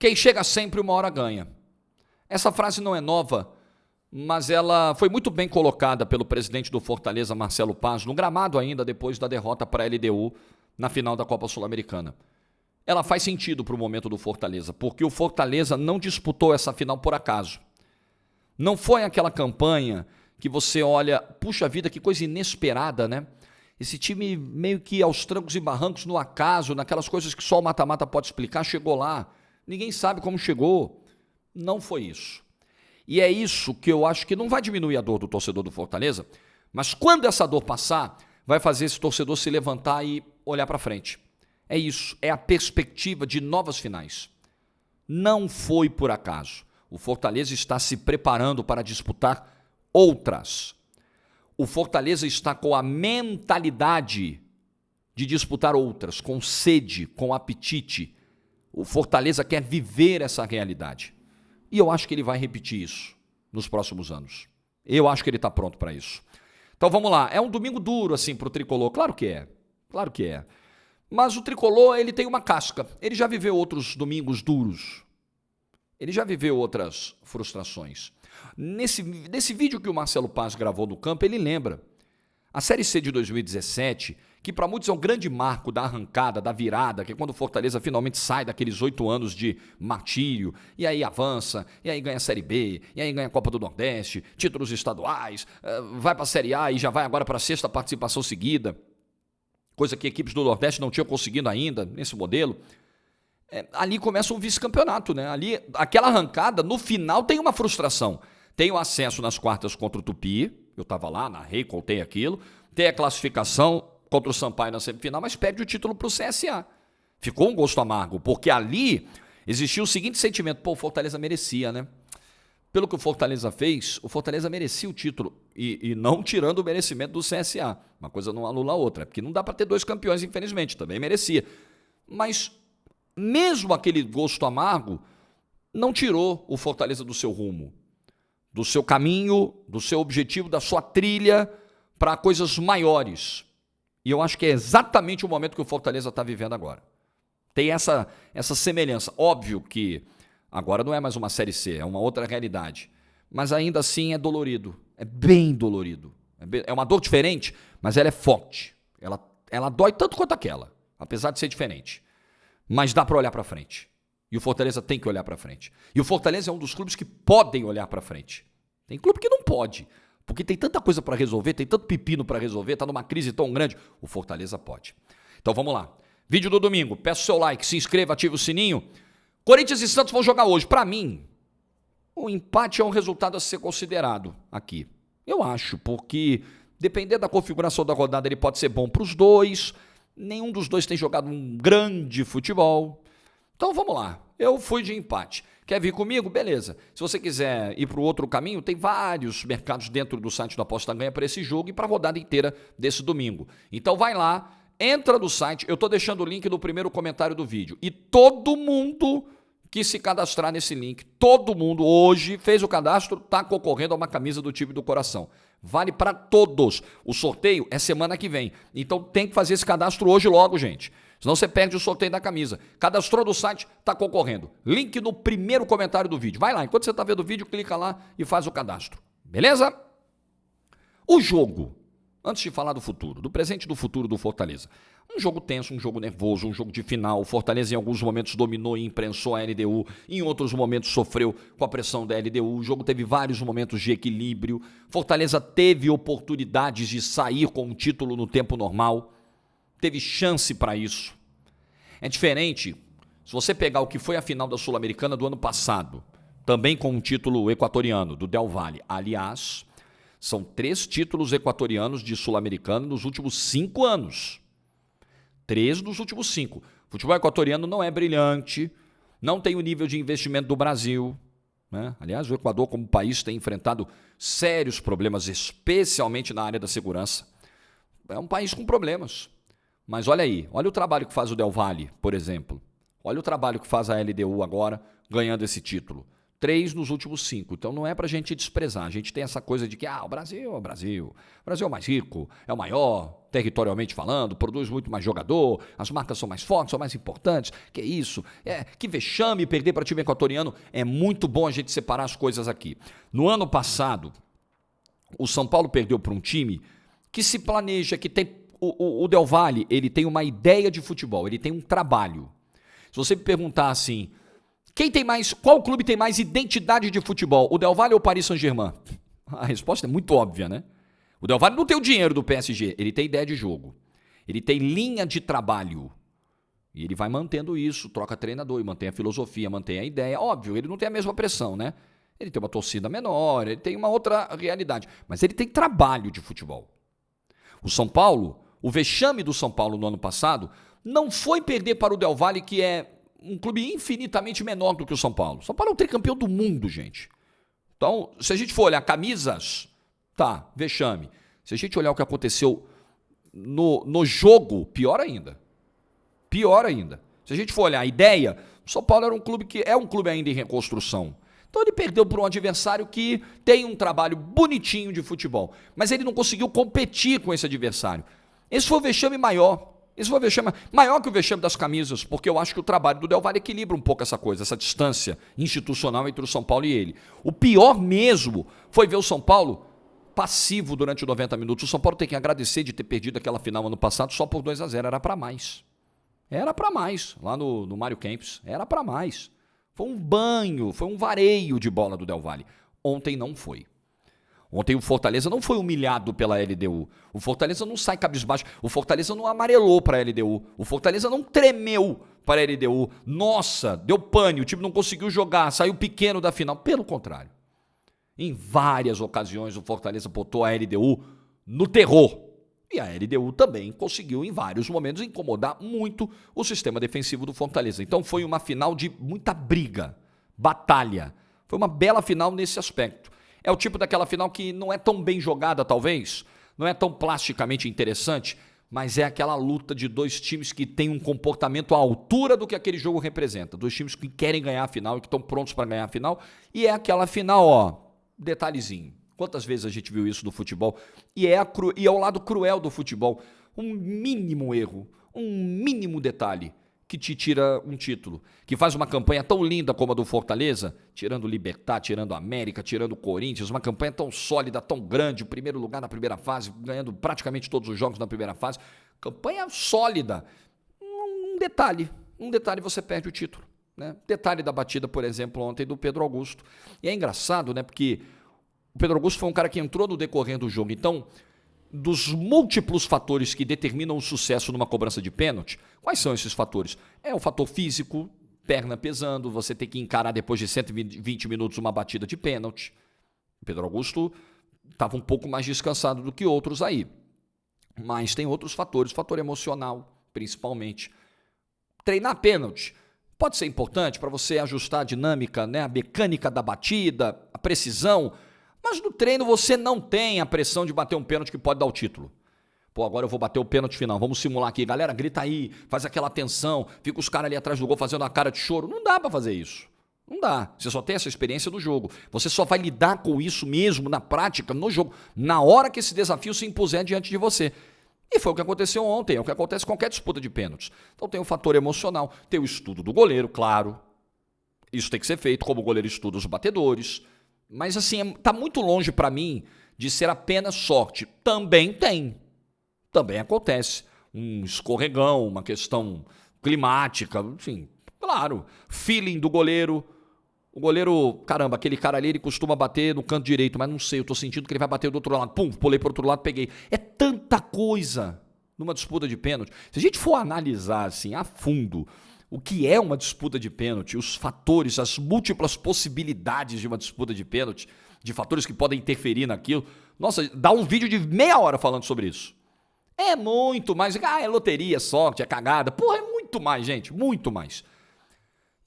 quem chega sempre uma hora ganha. Essa frase não é nova, mas ela foi muito bem colocada pelo presidente do Fortaleza, Marcelo Paz, no gramado ainda depois da derrota para a LDU na final da Copa Sul-Americana. Ela faz sentido para o momento do Fortaleza, porque o Fortaleza não disputou essa final por acaso. Não foi aquela campanha que você olha, puxa vida, que coisa inesperada, né? Esse time meio que aos trancos e barrancos, no acaso, naquelas coisas que só o mata-mata pode explicar, chegou lá. Ninguém sabe como chegou. Não foi isso. E é isso que eu acho que não vai diminuir a dor do torcedor do Fortaleza, mas quando essa dor passar, vai fazer esse torcedor se levantar e olhar para frente. É isso, é a perspectiva de novas finais. Não foi por acaso. O Fortaleza está se preparando para disputar outras. O Fortaleza está com a mentalidade de disputar outras, com sede, com apetite. O Fortaleza quer viver essa realidade. E eu acho que ele vai repetir isso nos próximos anos. Eu acho que ele está pronto para isso. Então vamos lá, é um domingo duro assim para o Tricolor, claro que é. Mas o Tricolor, ele tem uma casca, ele já viveu outros domingos duros. Ele já viveu outras frustrações. Nesse vídeo que o Marcelo Paz gravou no campo, ele lembra. A Série C de 2017, que para muitos é um grande marco da arrancada, da virada, que é quando o Fortaleza finalmente sai daqueles 8 anos de martírio, e aí avança, e aí ganha a Série B, e aí ganha a Copa do Nordeste, títulos estaduais, vai para a Série A e já vai agora para a 6ª participação seguida, coisa que equipes do Nordeste não tinham conseguido ainda nesse modelo. Ali começa um vice-campeonato, né? Ali, aquela arrancada, no final tem uma frustração. Tem o acesso nas quartas contra o Tupi, eu estava lá, narrei, contei aquilo. Tem a classificação contra o Sampaio na semifinal, mas perde o título para o CSA. Ficou um gosto amargo, porque ali existia o seguinte sentimento, pô, o Fortaleza merecia, né? Pelo que o Fortaleza fez, o Fortaleza merecia o título, e não tirando o merecimento do CSA. Uma coisa não anula a outra, porque não dá para ter 2 campeões, infelizmente, também merecia. Mas mesmo aquele gosto amargo não tirou o Fortaleza do seu rumo, do seu caminho, do seu objetivo, da sua trilha para coisas maiores. E eu acho que é exatamente o momento que o Fortaleza está vivendo agora. Tem essa semelhança. Óbvio que agora não é mais uma Série C, é uma outra realidade. Mas ainda assim é dolorido, é bem dolorido. É uma dor diferente, mas ela é forte. Ela dói tanto quanto aquela, apesar de ser diferente. Mas dá para olhar para frente. E o Fortaleza tem que olhar para frente. E o Fortaleza é um dos clubes que podem olhar para frente. Tem clube que não pode, porque tem tanta coisa para resolver, tem tanto pepino para resolver, está numa crise tão grande. O Fortaleza pode. Então vamos lá. Vídeo do domingo. Peço seu like, se inscreva, ative o sininho. Corinthians e Santos vão jogar hoje. Para mim, o empate é um resultado a ser considerado aqui. Eu acho, porque dependendo da configuração da rodada, ele pode ser bom para os dois. Nenhum dos dois tem jogado um grande futebol. Então vamos lá, eu fui de empate. Quer vir comigo? Beleza. Se você quiser ir para o outro caminho, tem vários mercados dentro do site do Aposta Ganha para esse jogo e para a rodada inteira desse domingo. Então vai lá, entra no site, eu estou deixando o link no primeiro comentário do vídeo. E todo mundo que se cadastrar nesse link, todo mundo hoje fez o cadastro, está concorrendo a uma camisa do time do coração. Vale para todos. O sorteio é semana que vem. Então tem que fazer esse cadastro hoje logo, gente. Senão você perde o sorteio da camisa. Cadastrou no site, está concorrendo. Link no primeiro comentário do vídeo. Vai lá, enquanto você está vendo o vídeo, clica lá e faz o cadastro. Beleza? O jogo. Antes de falar do futuro, do presente e do futuro do Fortaleza. Um jogo tenso, um jogo nervoso, um jogo de final. O Fortaleza em alguns momentos dominou e imprensou a LDU. Em outros momentos sofreu com a pressão da LDU. O jogo teve vários momentos de equilíbrio. Fortaleza teve oportunidades de sair com um título no tempo normal. Teve chance para isso. É diferente se você pegar o que foi a final da Sul-Americana do ano passado, também com um título equatoriano, do Del Valle. Aliás, são 3 títulos equatorianos de Sul-Americano nos últimos 5 anos. 3 dos últimos 5. O futebol equatoriano não é brilhante, não tem o nível de investimento do Brasil, né? Aliás, o Equador como país tem enfrentado sérios problemas, especialmente na área da segurança. É um país com problemas. Mas olha aí, olha o trabalho que faz o Del Valle, por exemplo. Olha o trabalho que faz a LDU agora, ganhando esse título. 3 nos últimos 5. Então não é pra gente desprezar. A gente tem essa coisa de que o Brasil é o Brasil. O Brasil é o mais rico, é o maior, territorialmente falando, produz muito mais jogador, as marcas são mais fortes, são mais importantes. Que isso? Que vexame perder para time equatoriano. É muito bom a gente separar as coisas aqui. No ano passado, o São Paulo perdeu para um time que se planeja, que tem... O Del Valle, ele tem uma ideia de futebol, ele tem um trabalho. Se você me perguntar assim... Qual clube tem mais identidade de futebol? O Del Valle ou o Paris Saint-Germain? A resposta é muito óbvia, né? O Del Valle não tem o dinheiro do PSG, ele tem ideia de jogo. Ele tem linha de trabalho. E ele vai mantendo isso, troca treinador e mantém a filosofia, mantém a ideia. Óbvio, ele não tem a mesma pressão, né? Ele tem uma torcida menor, ele tem uma outra realidade. Mas ele tem trabalho de futebol. O São Paulo, o vexame do São Paulo no ano passado, não foi perder para o Del Valle, que é um clube infinitamente menor do que o São Paulo. São Paulo é o tricampeão do mundo, gente. Então, se a gente for olhar camisas, tá, vexame. Se a gente olhar o que aconteceu no jogo, pior ainda. Pior ainda. Se a gente for olhar a ideia, o São Paulo era um clube que é um clube ainda em reconstrução. Então ele perdeu para um adversário que tem um trabalho bonitinho de futebol, mas ele não conseguiu competir com esse adversário. Esse foi o vexame maior. Esse foi o vexame maior que o vexame das camisas, porque eu acho que o trabalho do Del Valle equilibra um pouco essa coisa, essa distância institucional entre o São Paulo e ele. O pior mesmo foi ver o São Paulo passivo durante os 90 minutos. O São Paulo tem que agradecer de ter perdido aquela final ano passado só por 2-0, era para mais. Era para mais, lá no Mário Kempis, era para mais. Foi um banho, foi um vareio de bola do Del Valle. Ontem não foi. Ontem o Fortaleza não foi humilhado pela LDU. O Fortaleza não sai cabisbaixo. O Fortaleza não amarelou para a LDU. O Fortaleza não tremeu para a LDU. Nossa, deu pane, o time não conseguiu jogar, saiu pequeno da final. Pelo contrário. Em várias ocasiões o Fortaleza botou a LDU no terror. E a LDU também conseguiu, em vários momentos, incomodar muito o sistema defensivo do Fortaleza. Então foi uma final de muita briga, batalha. Foi uma bela final nesse aspecto. É o tipo daquela final que não é tão bem jogada, talvez, não é tão plasticamente interessante, mas é aquela luta de dois times que têm um comportamento à altura do que aquele jogo representa. Dois times que querem ganhar a final e que estão prontos para ganhar a final. E é aquela final, detalhezinho. Quantas vezes a gente viu isso no futebol? E é o lado cruel do futebol. Um mínimo erro, um mínimo detalhe que te tira um título, que faz uma campanha tão linda como a do Fortaleza, tirando o Libertad, tirando o América, tirando o Corinthians, uma campanha tão sólida, tão grande, o primeiro lugar na primeira fase, ganhando praticamente todos os jogos na primeira fase, campanha sólida. Um detalhe você perde o título, né? Detalhe da batida, por exemplo, ontem do Pedro Augusto. E é engraçado, né, porque o Pedro Augusto foi um cara que entrou no decorrer do jogo, então... Dos múltiplos fatores que determinam o sucesso numa cobrança de pênalti, quais são esses fatores? É o fator físico, perna pesando, você tem que encarar depois de 120 minutos uma batida de pênalti. O Pedro Augusto estava um pouco mais descansado do que outros aí. Mas tem outros fatores, fator emocional, principalmente. Treinar pênalti pode ser importante para você ajustar a dinâmica, né, a mecânica da batida, a precisão. Mas no treino você não tem a pressão de bater um pênalti que pode dar o título. Pô, agora eu vou bater o pênalti final, vamos simular aqui. Galera, grita aí, faz aquela tensão, fica os caras ali atrás do gol fazendo a cara de choro. Não dá pra fazer isso. Não dá. Você só tem essa experiência do jogo. Você só vai lidar com isso mesmo na prática, no jogo, na hora que esse desafio se impuser diante de você. E foi o que aconteceu ontem, é o que acontece em qualquer disputa de pênaltis. Então tem o fator emocional, tem o estudo do goleiro, claro. Isso tem que ser feito, como o goleiro estuda os batedores. Mas assim, tá muito longe para mim de ser apenas sorte. Também tem. Também acontece. Um escorregão, uma questão climática, enfim, claro. Feeling do goleiro. O goleiro, caramba, aquele cara ali, ele costuma bater no canto direito, mas não sei, eu tô sentindo que ele vai bater do outro lado. Pum, pulei pro outro lado, peguei. É tanta coisa numa disputa de pênalti. Se a gente for analisar assim a fundo o que é uma disputa de pênalti, os fatores, as múltiplas possibilidades de uma disputa de pênalti, de fatores que podem interferir naquilo. Nossa, dá um vídeo de meia hora falando sobre isso. É muito mais. É loteria, sorte, é cagada. Porra, é muito mais, gente, muito mais.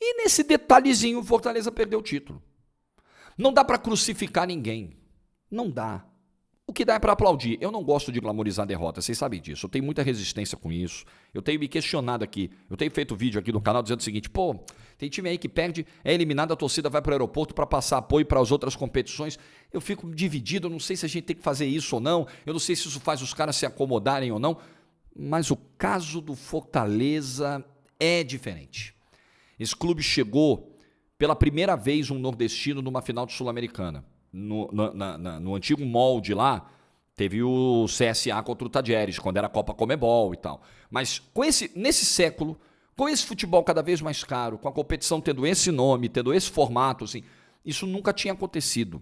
E nesse detalhezinho o Fortaleza perdeu o título. Não dá pra crucificar ninguém. Não dá. O que dá é para aplaudir. Eu não gosto de glamorizar a derrota, vocês sabem disso. Eu tenho muita resistência com isso. Eu tenho me questionado aqui. Eu tenho feito vídeo aqui no canal dizendo o seguinte, pô, tem time aí que perde, é eliminado, a torcida vai para o aeroporto para passar apoio para as outras competições. Eu fico dividido, eu não sei se a gente tem que fazer isso ou não, eu não sei se isso faz os caras se acomodarem ou não, mas o caso do Fortaleza é diferente. Esse clube chegou pela primeira vez um nordestino numa final de Sul-Americana. No antigo molde lá, teve o CSA contra o Tadieres, quando era Copa Comebol e tal. Mas nesse século, com esse futebol cada vez mais caro, com a competição tendo esse nome, tendo esse formato, assim, isso nunca tinha acontecido.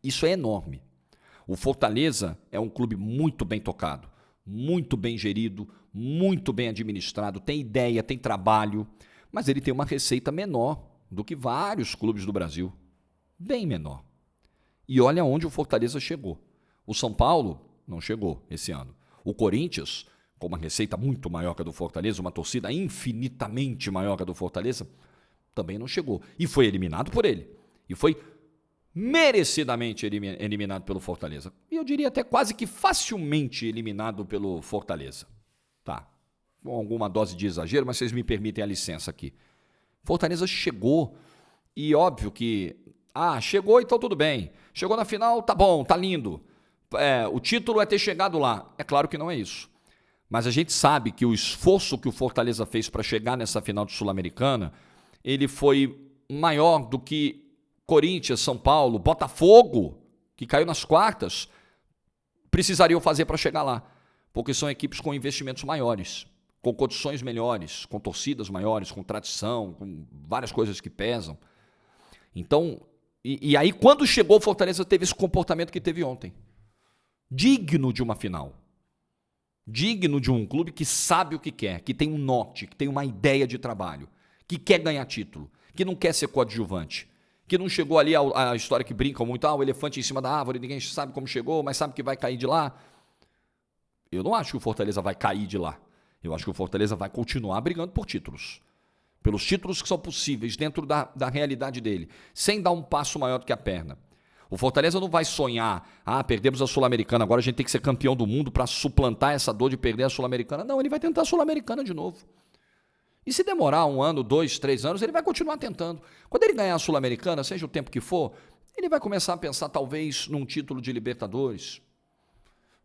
Isso é enorme. O Fortaleza é um clube muito bem tocado, muito bem gerido, muito bem administrado, tem ideia, tem trabalho, mas ele tem uma receita menor do que vários clubes do Brasil. Bem menor. E olha onde o Fortaleza chegou. O São Paulo não chegou esse ano. O Corinthians, com uma receita muito maior que a do Fortaleza, uma torcida infinitamente maior que a do Fortaleza, também não chegou. E foi eliminado por ele. E foi merecidamente eliminado pelo Fortaleza. E eu diria até quase que facilmente eliminado pelo Fortaleza. Tá, com alguma dose de exagero, mas vocês me permitem a licença aqui. Fortaleza chegou e óbvio que... chegou, então tudo bem. Chegou na final, tá bom, tá lindo. O título é ter chegado lá. É claro que não é isso. Mas a gente sabe que o esforço que o Fortaleza fez para chegar nessa final de Sul-Americana, ele foi maior do que Corinthians, São Paulo, Botafogo, que caiu nas quartas, precisariam fazer para chegar lá. Porque são equipes com investimentos maiores, com condições melhores, com torcidas maiores, com tradição, com várias coisas que pesam. Então... E aí, quando chegou o Fortaleza, teve esse comportamento que teve ontem. Digno de uma final. Digno de um clube que sabe o que quer, que tem um norte, que tem uma ideia de trabalho, que quer ganhar título, que não quer ser coadjuvante, que não chegou ali a história que brincam muito, o elefante em cima da árvore, ninguém sabe como chegou, mas sabe que vai cair de lá. Eu não acho que o Fortaleza vai cair de lá. Eu acho que o Fortaleza vai continuar brigando por títulos. Pelos títulos que são possíveis dentro da realidade dele, sem dar um passo maior do que a perna. O Fortaleza não vai sonhar, perdemos a Sul-Americana, agora a gente tem que ser campeão do mundo para suplantar essa dor de perder a Sul-Americana. Não, ele vai tentar a Sul-Americana de novo. E se demorar 1 ano, 2, 3 anos, ele vai continuar tentando. Quando ele ganhar a Sul-Americana, seja o tempo que for, ele vai começar a pensar talvez num título de Libertadores.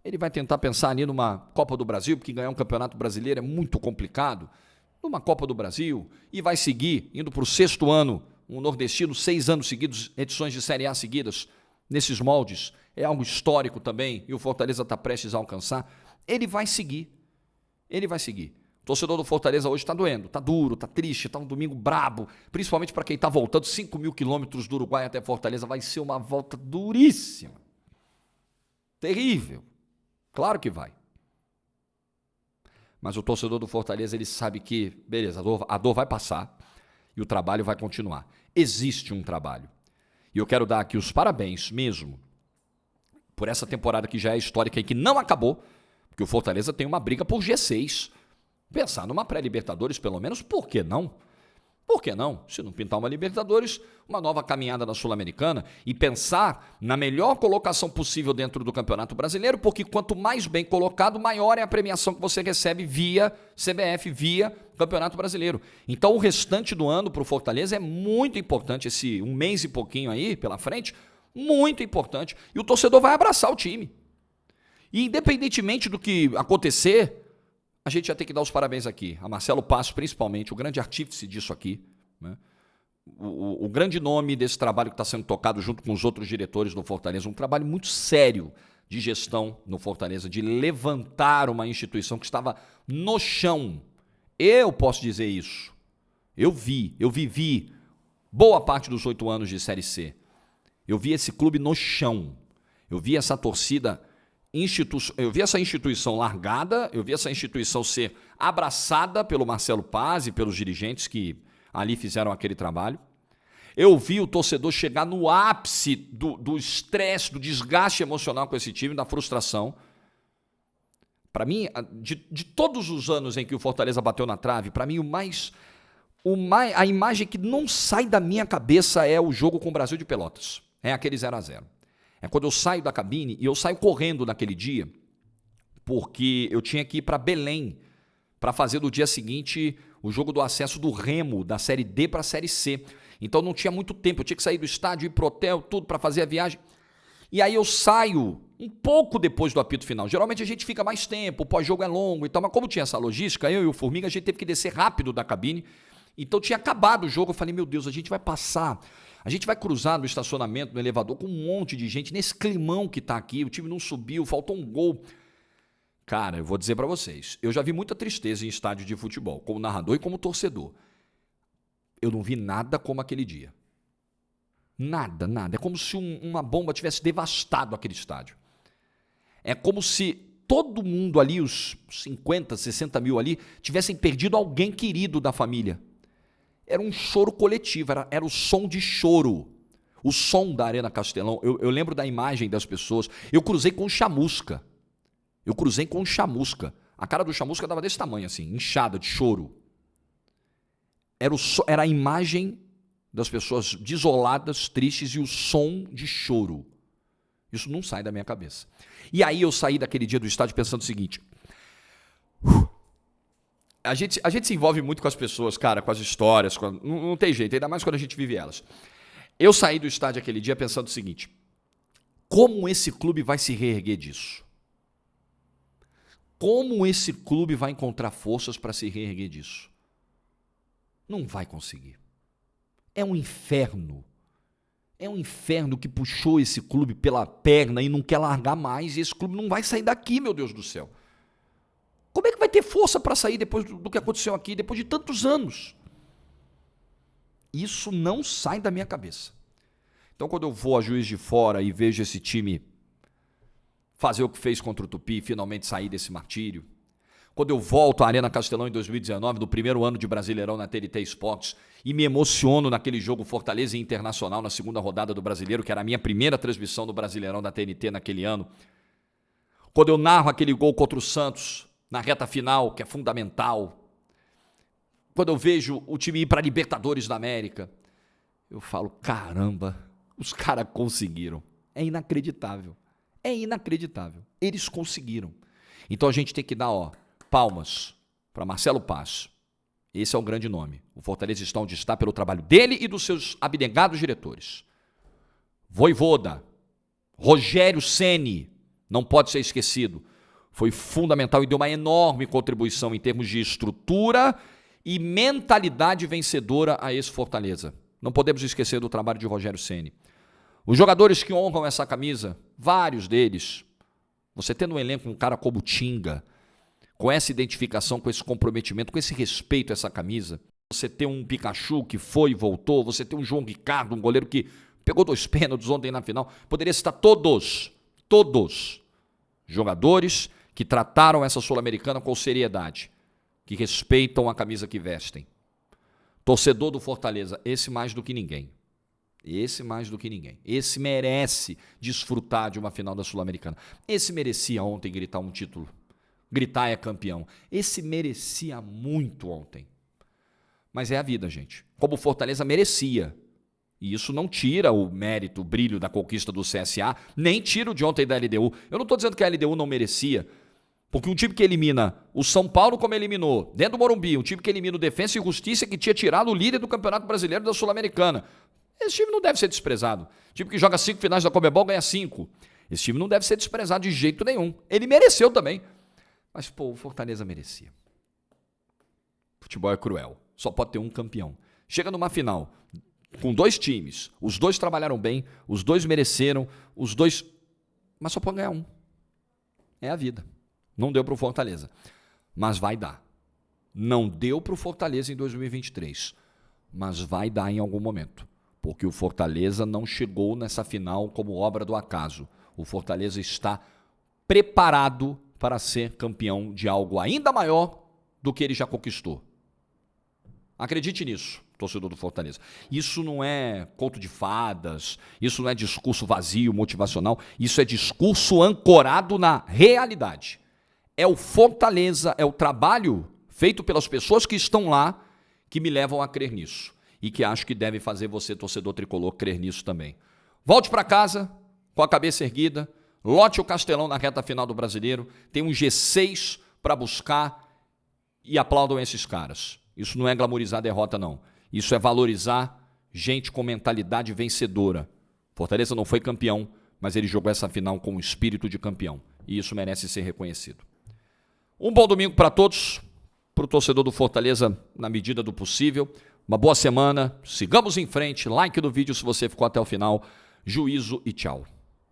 Ele vai tentar pensar ali numa Copa do Brasil, porque ganhar um campeonato brasileiro é muito complicado. Numa Copa do Brasil, e vai seguir, indo para o 6º ano, um nordestino, 6 anos seguidos, edições de Série A seguidas, nesses moldes, é algo histórico também, e o Fortaleza está prestes a alcançar, ele vai seguir. O torcedor do Fortaleza hoje está doendo, está duro, está triste, está um domingo brabo, principalmente para quem está voltando 5.000 quilômetros do Uruguai até Fortaleza, vai ser uma volta duríssima, terrível, claro que vai. Mas o torcedor do Fortaleza, ele sabe que, beleza, a dor vai passar e o trabalho vai continuar. Existe um trabalho. E eu quero dar aqui os parabéns mesmo por essa temporada que já é histórica e que não acabou, porque o Fortaleza tem uma briga por G6. Pensar numa pré-Libertadores, pelo menos, por que não? Por que não? Se não pintar uma Libertadores, uma nova caminhada na Sul-Americana e pensar na melhor colocação possível dentro do Campeonato Brasileiro, porque quanto mais bem colocado, maior é a premiação que você recebe via CBF, via Campeonato Brasileiro. Então o restante do ano para o Fortaleza é muito importante, esse 1 mês e pouquinho aí pela frente, muito importante. E o torcedor vai abraçar o time. E independentemente do que acontecer, a gente já tem que dar os parabéns aqui, a Marcelo Passo principalmente, o grande artífice disso aqui, né? O grande nome desse trabalho que está sendo tocado junto com os outros diretores do Fortaleza, um trabalho muito sério de gestão no Fortaleza, de levantar uma instituição que estava no chão. Eu posso dizer isso, eu vivi boa parte dos 8 anos de Série C, eu vi esse clube no chão, eu vi essa torcida... Eu vi essa instituição largada, eu vi essa instituição ser abraçada pelo Marcelo Paz e pelos dirigentes que ali fizeram aquele trabalho. Eu vi o torcedor chegar no ápice do estresse, do desgaste emocional com esse time, da frustração. Para mim, de todos os anos em que o Fortaleza bateu na trave, para mim a imagem que não sai da minha cabeça é o jogo com o Brasil de Pelotas. É aquele 0-0. É quando eu saio da cabine, e eu saio correndo naquele dia, porque eu tinha que ir para Belém para fazer no dia seguinte o jogo do acesso do Remo, da Série D para a Série C. Então não tinha muito tempo, eu tinha que sair do estádio, ir pro hotel, tudo para fazer a viagem. E aí eu saio um pouco depois do apito final. Geralmente a gente fica mais tempo, o pós-jogo é longo e tal, mas como tinha essa logística, eu e o Formiga, a gente teve que descer rápido da cabine. Então tinha acabado o jogo, eu falei, meu Deus, a gente vai passar, a gente vai cruzar no estacionamento, no elevador, com um monte de gente, nesse climão que tá aqui, o time não subiu, faltou um gol. Cara, eu vou dizer para vocês, eu já vi muita tristeza em estádio de futebol, como narrador e como torcedor. Eu não vi nada como aquele dia. Nada, nada. É como se uma bomba tivesse devastado aquele estádio. É como se todo mundo ali, os 50, 60 mil ali, tivessem perdido alguém querido da família. Era um choro coletivo, era o som de choro. O som da Arena Castelão. Eu lembro da imagem das pessoas. Eu cruzei com o Chamusca. A cara do Chamusca estava desse tamanho assim, inchada de choro. Era a imagem das pessoas desoladas, tristes e o som de choro. Isso não sai da minha cabeça. E aí eu saí daquele dia do estádio pensando o seguinte, a gente se envolve muito com as pessoas, cara, com as histórias, não tem jeito, ainda mais quando a gente vive elas. Eu saí do estádio aquele dia pensando o seguinte, como esse clube vai se reerguer disso? Como esse clube vai encontrar forças para se reerguer disso? Não vai conseguir. É um inferno. É um inferno que puxou esse clube pela perna e não quer largar mais. E esse clube não vai sair daqui, meu Deus do céu. Como é que vai ter força para sair depois do que aconteceu aqui, depois de tantos anos? Isso não sai da minha cabeça. Então, quando eu vou a Juiz de Fora e vejo esse time fazer o que fez contra o Tupi, finalmente sair desse martírio. Quando eu volto à Arena Castelão em 2019, no primeiro ano de Brasileirão na TNT Esportes, e me emociono naquele jogo Fortaleza e Internacional na segunda rodada do Brasileiro, que era a minha primeira transmissão do Brasileirão da TNT naquele ano. Quando eu narro aquele gol contra o Santos na reta final, que é fundamental. Quando eu vejo o time ir para a Libertadores da América, eu falo, caramba, os caras conseguiram. É inacreditável. É inacreditável. Eles conseguiram. Então a gente tem que dar, palmas para Marcelo Paz. Esse é o grande nome. O Fortaleza está onde está pelo trabalho dele e dos seus abnegados diretores. Vojvoda, Rogério Ceni, não pode ser esquecido. Foi fundamental e deu uma enorme contribuição em termos de estrutura e mentalidade vencedora a esse Fortaleza. Não podemos esquecer do trabalho de Rogério Ceni. Os jogadores que honram essa camisa, vários deles, você tendo um elenco, um cara como Tinga, com essa identificação, com esse comprometimento, com esse respeito a essa camisa, você ter um Pikachu que foi e voltou, você ter um João Ricardo, um goleiro que pegou 2 pênaltis ontem na final, poderia citar todos jogadores que trataram essa Sul-Americana com seriedade, que respeitam a camisa que vestem. Torcedor do Fortaleza, esse mais do que ninguém. Esse mais do que ninguém. Esse merece desfrutar de uma final da Sul-Americana. Esse merecia ontem gritar um título. Gritar é campeão. Esse merecia muito ontem. Mas é a vida, gente. Como o Fortaleza merecia. E isso não tira o mérito, o brilho da conquista do CSA, nem tira o de ontem da LDU. Eu não estou dizendo que a LDU não merecia, porque um time que elimina o São Paulo como eliminou, dentro do Morumbi, um time que elimina o Defensa e Justiça, que tinha tirado o líder do Campeonato Brasileiro da Sul-Americana. Esse time não deve ser desprezado. O time que joga 5 finais da Conmebol ganha 5. Esse time não deve ser desprezado de jeito nenhum. Ele mereceu também. Mas, o Fortaleza merecia. Futebol é cruel. Só pode ter um campeão. Chega numa final com 2 times. Os 2 trabalharam bem, os 2 mereceram, os 2... Mas só pode ganhar um. É a vida. Não deu para o Fortaleza. Mas vai dar. Não deu para o Fortaleza em 2023. Mas vai dar em algum momento. Porque o Fortaleza não chegou nessa final como obra do acaso. O Fortaleza está preparado para ser campeão de algo ainda maior do que ele já conquistou. Acredite nisso, torcedor do Fortaleza. Isso não é conto de fadas, isso não é discurso vazio, motivacional, isso é discurso ancorado na realidade. É o Fortaleza, é o trabalho feito pelas pessoas que estão lá que me levam a crer nisso. E que acho que deve fazer você, torcedor tricolor, crer nisso também. Volte para casa, com a cabeça erguida, lote o Castelão na reta final do Brasileiro, tem um G6 para buscar e aplaudam esses caras. Isso não é glamorizar a derrota, não. Isso é valorizar gente com mentalidade vencedora. Fortaleza não foi campeão, mas ele jogou essa final com o espírito de campeão. E isso merece ser reconhecido. Um bom domingo para todos, para o torcedor do Fortaleza, na medida do possível. Uma boa semana, sigamos em frente, like no vídeo se você ficou até o final. Juízo e tchau.